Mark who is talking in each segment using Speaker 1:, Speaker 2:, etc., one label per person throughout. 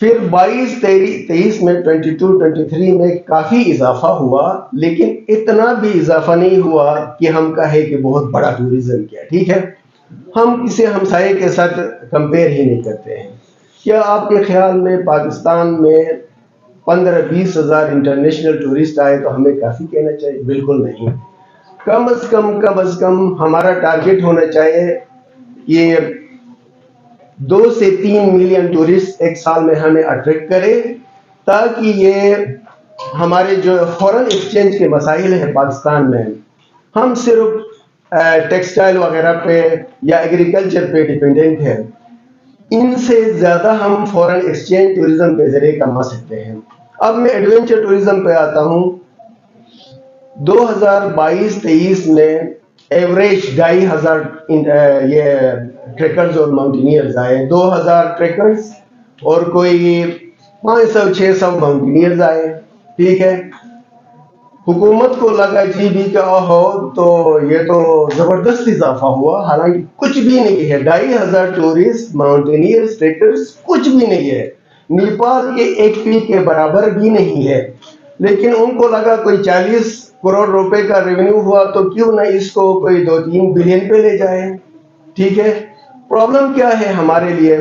Speaker 1: پھر 22-23 میں 22-23 میں کافی اضافہ ہوا، لیکن اتنا بھی اضافہ نہیں ہوا کہ ہم کہیں کہ بہت بڑا ٹورزم کیا. ٹھیک ہے، ہم کسی ہمسائے کے ساتھ کمپیئر ہی نہیں کرتے ہیں. کیا آپ کے خیال میں پاکستان میں 15-20 ہزار انٹرنیشنل ٹورسٹ آئے تو ہمیں کافی کہنا چاہیے؟ بالکل نہیں. کم از کم ہمارا ٹارگیٹ ہونا چاہیے کہ 2 سے 3 ملین ٹورسٹ ایک سال میں ہمیں اٹریکٹ کرے، تاکہ یہ ہمارے جو فورن ایکسچینج کے مسائل ہیں پاکستان میں، ہم صرف ٹیکسٹائل وغیرہ پہ یا ایگریکلچر پہ ڈپینڈنٹ ہیں، ان سے زیادہ ہم فورن ایکسچینج ٹورزم کے ذریعے کما سکتے ہیں. اب میں ایڈونچر ٹورزم پہ آتا ہوں. 2022-23 میں ایوریج 2500 یہ ٹریکرز اور ماؤنٹینئرز آئے. 2000 ٹریکرز اور کوئی 500-600 ماؤنٹینئرز آئے. ٹھیک ہے، حکومت کو لگا جی بی کا ہو تو یہ تو زبردست اضافہ ہوا، حالانکہ کچھ بھی نہیں ہے. 2500 ٹورسٹ، ماؤنٹینئرز، ٹریکرز کچھ بھی نہیں ہے، نیپال کے ایک پیک کے برابر بھی نہیں ہے. لیکن ان کو لگا کوئی 40 کروڑ روپے کا ریونیو ہوا تو کیوں نہ اس کو کوئی 2-3 بلین پہ لے جائے. ٹھیک ہے، پرابلم کیا ہے ہمارے لیے؟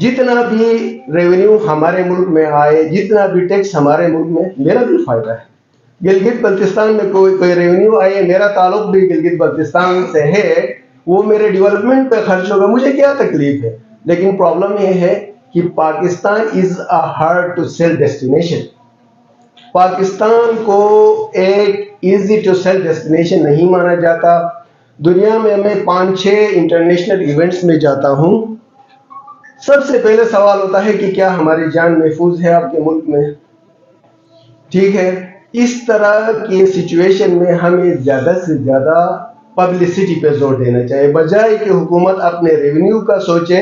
Speaker 1: جتنا بھی ریونیو ہمارے ملک میں آئے، جتنا بھی ٹیکس ہمارے ملک میں، میرا بھی فائدہ ہے. گلگت بلتستان میں کوئی ریونیو آئے، میرا تعلق بھی گلگت بلتستان سے ہے، وہ میرے ڈیولپمنٹ پہ خرچ ہوگا، مجھے کیا تکلیف ہے. لیکن پرابلم یہ ہے کہ Pakistan is a hard to sell destination. Pakistan کو ایک ایزی ٹو سیل ڈیسٹینیشن نہیں مانا جاتا. دنیا میں میں 5-6 انٹرنیشنل ایونٹس میں جاتا ہوں، سب سے پہلے سوال ہوتا ہے کہ کیا ہماری جان محفوظ ہے آپ کے ملک میں؟ ٹھیک ہے، اس طرح کی سچویشن میں ہمیں زیادہ سے زیادہ پبلسٹی پہ زور دینا چاہیے، بجائے کہ حکومت اپنے ریونیو کا سوچے.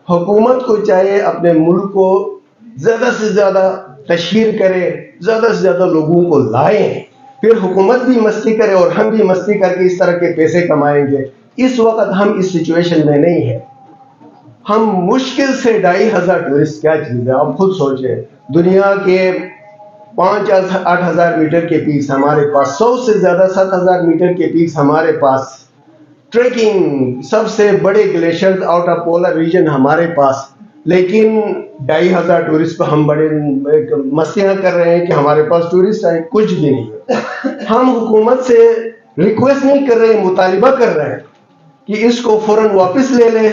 Speaker 1: حکومت کو چاہیے اپنے ملک کو زیادہ سے زیادہ تشہیر کرے، زیادہ سے زیادہ لوگوں کو لائیں، پھر حکومت بھی مستی کرے اور ہم بھی مستی کر کے اس طرح کے پیسے کمائیں گے. اس وقت ہم اس سچویشن میں نہیں ہیں. ہم مشکل سے 2500 ٹورسٹ کیا چیز ہے، آپ خود سوچیں. دنیا کے 5-8 ہزار میٹر کے پیکس ہمارے پاس، 100 سے زیادہ 7,000 میٹر کے پیکس ہمارے پاس، ٹریکنگ سب سے بڑے glacier out of polar region ہمارے پاس. لیکن 2500 ٹورسٹ پہ ہم بڑے مستیاں کر رہے ہیں کہ ہمارے پاس ٹورسٹ آئے. کچھ بھی نہیں. ہم حکومت سے ریکویسٹ نہیں کر رہے ہیں، مطالبہ کر رہے ہیں کہ اس کو فوراً واپس لے لیں.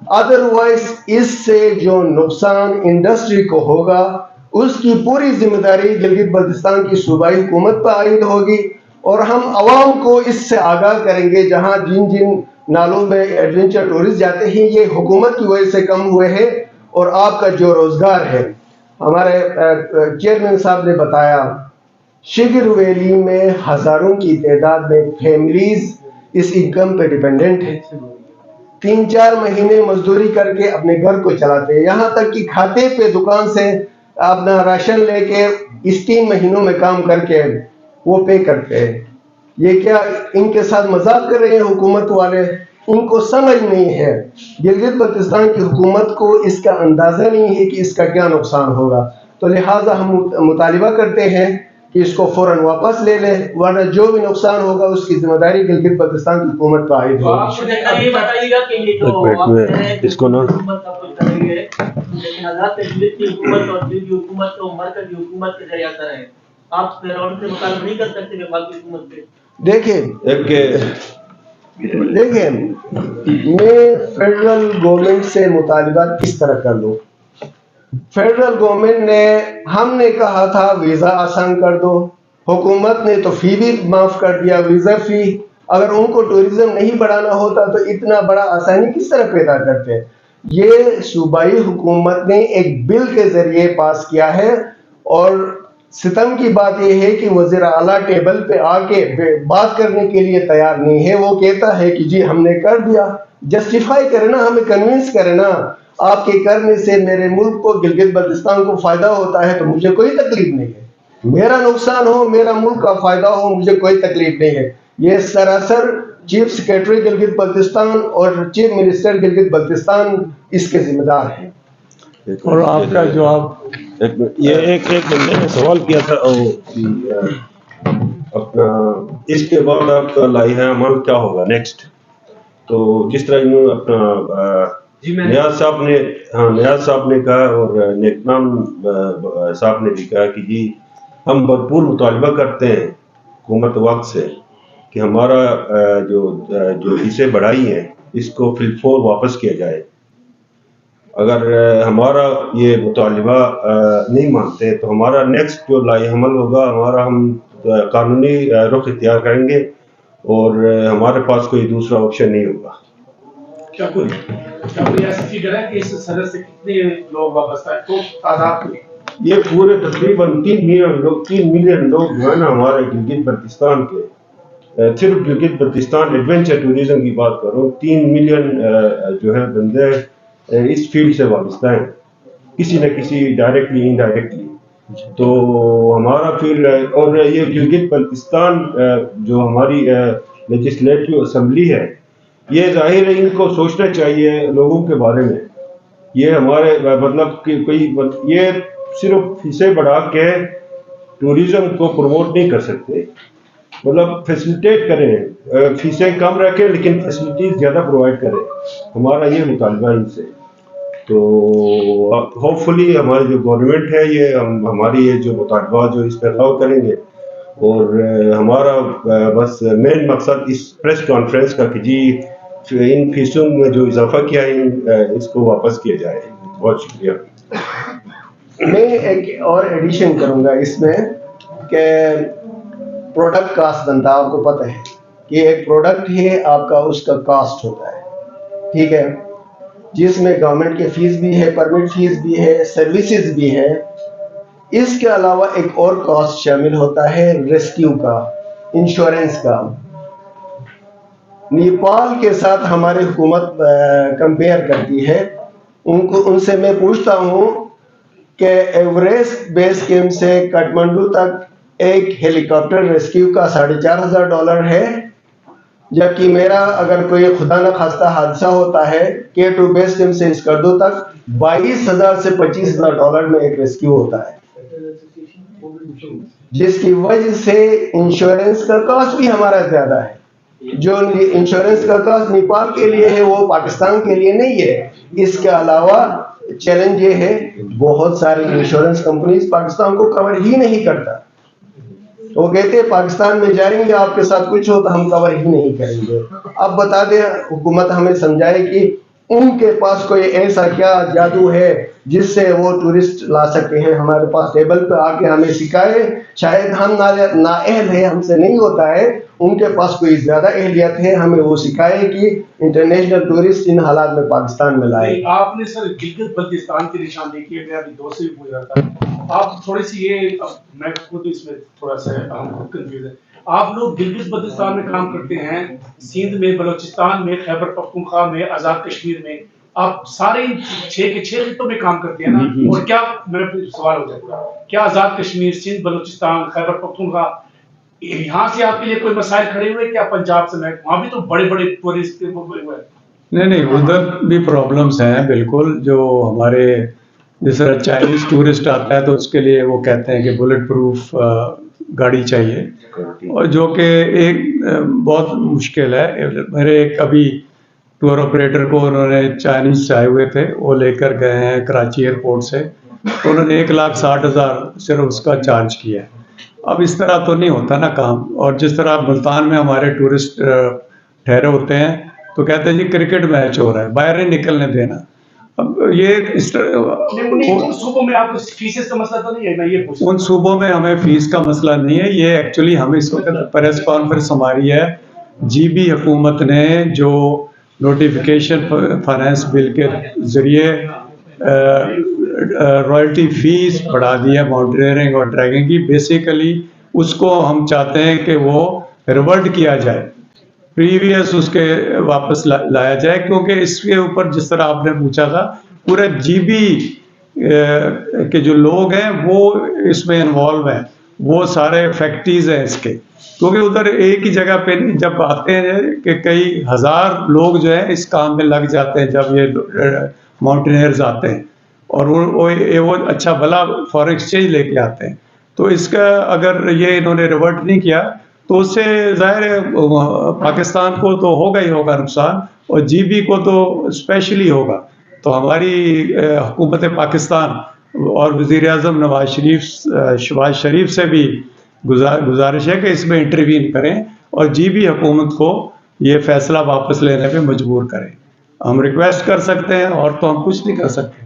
Speaker 1: ادروائز اس سے جو نقصان انڈسٹری کو ہوگا اس کی پوری ذمہ داری گلگت بلتستان کی صوبائی حکومت پر عائد ہوگی، اور ہم عوام کو اس سے آگاہ کریں گے. جہاں جن نالوں میں ایڈونچر ٹورسٹ جاتے ہیں یہ حکومت کی وجہ سے کم ہوئے ہیں، اور آپ کا جو روزگار ہے، ہمارے چیئرمین صاحب نے بتایا شگر ویلی میں ہزاروں کی تعداد میں فیملیز اس انکم پہ ڈیپینڈنٹ ہیں. 3-4 مہینے مزدوری کر کے اپنے گھر کو چلاتے ہیں، یہاں تک کہ کھاتے پہ دکان سے اپنا راشن لے کے اس 3 مہینوں میں کام کر کے وہ پے کرتے ہیں. یہ کیا ان کے ساتھ مذاق کر رہے ہیں حکومت والے؟ ان کو سمجھ نہیں ہے. گلگت بلتستان کی حکومت کو اس کا اندازہ نہیں ہے کہ اس کا کیا نقصان ہوگا. تو لہٰذا ہم مطالبہ کرتے ہیں کہ اس کو فوراً واپس لے لیں، ورنہ جو بھی نقصان ہوگا اس کی ذمہ داری گلگت بلتستان کی حکومت پر عائد ہوگی.
Speaker 2: آپ مجھے یہ بتائیے گا کہ یہ جو وقت ہے اس کو حکومت کا کچھ کر رہی ہے، لیکن آزاد تجدید کی حکومت اور دلی کی حکومت تو مرکزی حکومت کے ذریعہ کر رہے ہیں. آپ فیرون سے مطالبہ نہیں کر سکتے نیپال کی حکومت سے؟
Speaker 1: دیکھیں میں فیڈرل گورنمنٹ سے مطالبہ کس طرح کر لوں؟ فیڈرل گورنمنٹ نے ہم نے کہا تھا ویزا آسان کر دو، حکومت نے تو فی بھی معاف کر دیا، ویزا فی. اگر ان کو ٹورزم نہیں بڑھانا ہوتا تو اتنا بڑا آسانی کس طرح پیدا کرتے؟ یہ صوبائی حکومت نے ایک بل کے ذریعے پاس کیا ہے، اور ستم کی بات یہ ہے کہ وزیر اعلیٰ ٹیبل پہ آ کے بات کرنے کے لیے تیار نہیں ہے. وہ کہتا ہے کہ جی ہم نے کر دیا. جسٹیفائی کرے نا، ہمیں کنوینس کرے نا. آپ کے کرنے سے میرے ملک کو، گلگت بلتستان کو فائدہ ہوتا ہے تو مجھے کوئی تکلیف نہیں ہے. میرا نقصان ہو، میرا ملک کا فائدہ ہو، مجھے کوئی تکلیف نہیں ہے. یہ سراسر چیف سیکریٹری گلگت بلتستان اور چیف منسٹر گلگت بلتستان اس کے ذمہ دار ہیں.
Speaker 3: اور آپ کا جواب
Speaker 4: ایک بندے نے سوال کیا تھا اپنا اس کے بعد آپ کا لائی ہے عمل کیا ہوگا نیکسٹ، تو جس طرح انہوں اپنا نیاز صاحب نے کہا اور نیک نام صاحب نے بھی کہا کہ جی ہم بھرپور مطالبہ کرتے ہیں حکومت وقت سے کہ ہمارا جو حصے بڑھائی ہیں اس کو فی الفور واپس کیا جائے. اگر ہمارا یہ مطالبہ نہیں مانتے تو ہمارا نیکسٹ جو لائی حمل ہوگا ہمارا، ہم قانونی رخ اختیار کریں گے اور ہمارے پاس کوئی دوسرا آپشن نہیں ہوگا.
Speaker 5: کیا کوئی ایسی فگر ہے کہ اس صدر سے کتنے لوگ واپس آئے تو تعداد؟
Speaker 4: یہ پورے تقریباً 3 ملین لوگ جو ہے نا ہمارے گلگت بلتستان کے، صرف گلگت بلتستان ایڈونچر ٹوریزم کی بات کروں 3 ملین جو ہے بندے اس فیلڈ سے وابستہ ہیں کسی نہ کسی ڈائریکٹلی انڈائریکٹلی. تو ہمارا پھر اور یہ گلگت بلتستان جو ہماری لیجسلیٹو اسمبلی ہے، یہ ظاہر ہے ان کو سوچنا چاہیے لوگوں کے بارے میں. یہ ہمارے مطلب کہ کوئی یہ صرف حصے بڑھا کے ٹوریزم کو پروموٹ نہیں کر سکتے، مطلب فیسیلیٹیٹ کریں، فیسیں کم رکھیں لیکن فیسلٹیز زیادہ پرووائڈ کریں. ہمارا یہ مطالبہ ان سے. تو ہوپ فلی ہماری جو گورنمنٹ ہے یہ ہماری یہ جو مطالبات جو اس پہ غور کریں گے اور ہمارا بس مین مقصد اس پریس کانفرنس کا کہ جی ان فیسوں میں جو اضافہ کیا ہے اس کو واپس کیا جائے. بہت شکریہ.
Speaker 1: میں ایک اور ایڈیشن کروں گا اس میں کہ پروڈکٹ کاسٹ بنتا ہے. آپ کو پتہ ہے کہ ایک پروڈکٹ ہے آپ کا اس کا کاسٹ ہوتا ہے، ٹھیک ہے، جس میں گورنمنٹ کے فیس بھی ہے، پرمٹ فیس بھی ہے، سروسز بھی ہے. اس کے علاوہ ایک اور کاسٹ شامل ہوتا ہے ریسکیو کا، انشورنس کا. نیپال کے ساتھ ہماری حکومت کمپیئر کرتی ہے. ان سے میں پوچھتا ہوں کہ ایوریسٹ بیس کیمپ سے کٹمنڈو تک ایک ہیلی کاپٹر ریسکیو کا $4,500 ہے، جبکہ میرا اگر کوئی خدا نہ خواستہ حادثہ ہوتا ہے K2 بیس کیمپ سے اسکردو تک $22,000 سے $25,000 میں ایک ریسکیو ہوتا ہے، جس کی وجہ سے انشورنس کا کاسٹ بھی ہمارا زیادہ ہے. جو انشورنس کا کاسٹ نیپال کے لیے ہے وہ پاکستان کے لیے نہیں ہے. اس کے علاوہ چیلنج یہ ہے بہت ساری انشورنس کمپنیز پاکستان کو کور ہی نہیں کرتا. وہ کہتے ہیں پاکستان میں جائیں گے آپ کے ساتھ کچھ ہو تو ہم کور ہی نہیں کریں گے. اب بتا دیں حکومت ہمیں سمجھائے کہ ان کے پاس کوئی ایسا کیا جادو ہے جس سے وہ ٹورسٹ لا سکتے ہیں ہمارے پاس ٹیبل پہ آ کے ہمیں سکھائے. شاید ہم نااہل ہیں، ہم سے نہیں ہوتا ہے، ان کے پاس کوئی زیادہ اہلیت ہے، ہمیں وہ سکھائے کہ انٹرنیشنل ٹورسٹ ان حالات میں پاکستان میں لائے.
Speaker 5: آپ نے سر گلگت بلتستان کی نشاندہی کی ہے، میں ابھی 2 سے بھی پوچھ رہا تھا. آپ تھوڑی سی یہ میں خود اس میں تھوڑا سا کنفیوز ہے. آپ لوگ گلگت بلتستان میں کام کرتے ہیں، سندھ میں، بلوچستان میں، خیبر پختونخوا میں، آزاد کشمیر میں، آپ سارے 6 کے 6 خطوں میں کام کرتے ہیں نا. اور کیا میرا سوال ہو جاتا ہے، کیا آزاد کشمیر، سندھ، بلوچستان، خیبر پختونخوا یہاں سے آپ کے لیے کوئی مسائل کھڑے ہوئے؟ کیا پنجاب سے میں وہاں بھی تو بڑے بڑے ٹورسٹ ہوئے ہیں.
Speaker 3: نہیں ادھر بھی پرابلمس ہیں بالکل. جو ہمارے جس طرح چائنیز ٹورسٹ آتا ہے تو اس کے لیے وہ کہتے ہیں کہ بلٹ پروف گاڑی چاہیے، اور جو کہ ایک بہت مشکل ہے. میرے ایک ابھی ٹور آپریٹر کو انہوں نے چائنیز سے آئے ہوئے تھے، وہ لے کر گئے ہیں کراچی ایئرپورٹ سے، انہوں نے 1,60,000 صرف اس کا چارج کیا ہے. اب اس طرح تو نہیں ہوتا نا کام. اور جس طرح ملتان میں ہمارے ٹورسٹ ٹھہرے ہوتے ہیں تو کہتے ہیں جی کرکٹ میچ ہو رہا ہے، باہر نہیں نکلنے دینا. اب یہ
Speaker 5: ان صوبوں میں آپ کو فیسز کا مسئلہ تو نہیں ہے؟ میں یہ پوچھ رہا ہوں.
Speaker 3: ان صوبوں میں ہمیں فیس کا مسئلہ نہیں ہے. یہ ایکچولی ہم اس وقت پریس کانفرنس ہماری ہے، جی بی حکومت نے جو نوٹیفیکیشن فائنانس بل کے ذریعے رائلٹی فیس بڑھا دی ہے ماؤنٹینئرنگ اور ٹریکنگ کی، بیسیکلی اس کو ہم چاہتے ہیں کہ وہ ریورٹ کیا جائے، پریویس اس کے واپس لایا جائے. کیونکہ اس کے اوپر جس طرح آپ نے پوچھا تھا پورے جی بی کے جو لوگ ہیں وہ اس میں انوالو ہیں، وہ سارے فیکٹریز ہیں اس کے. کیونکہ ادھر ایک ہی جگہ پہ جب آتے ہیں کہ کئی ہزار لوگ جو ہیں اس کام میں لگ جاتے ہیں جب یہ ماؤنٹینئرز آتے ہیں. اور وہ اچھا بھلا فارن ایکسچینج لے کے آتے ہیں. تو اس کا اگر یہ انہوں نے ریورٹ نہیں کیا تو اس سے ظاہر ہے پاکستان کو تو ہوگا ہی ہوگا نقصان، اور جی بی کو تو اسپیشلی ہوگا. تو ہماری حکومت پاکستان اور وزیر اعظم شہباز شریف سے بھی گزارش ہے کہ اس میں انٹروین کریں اور جی بی حکومت کو یہ فیصلہ واپس لینے پہ مجبور کریں. ہم ریکویسٹ کر سکتے ہیں اور تو ہم کچھ نہیں کر سکتے.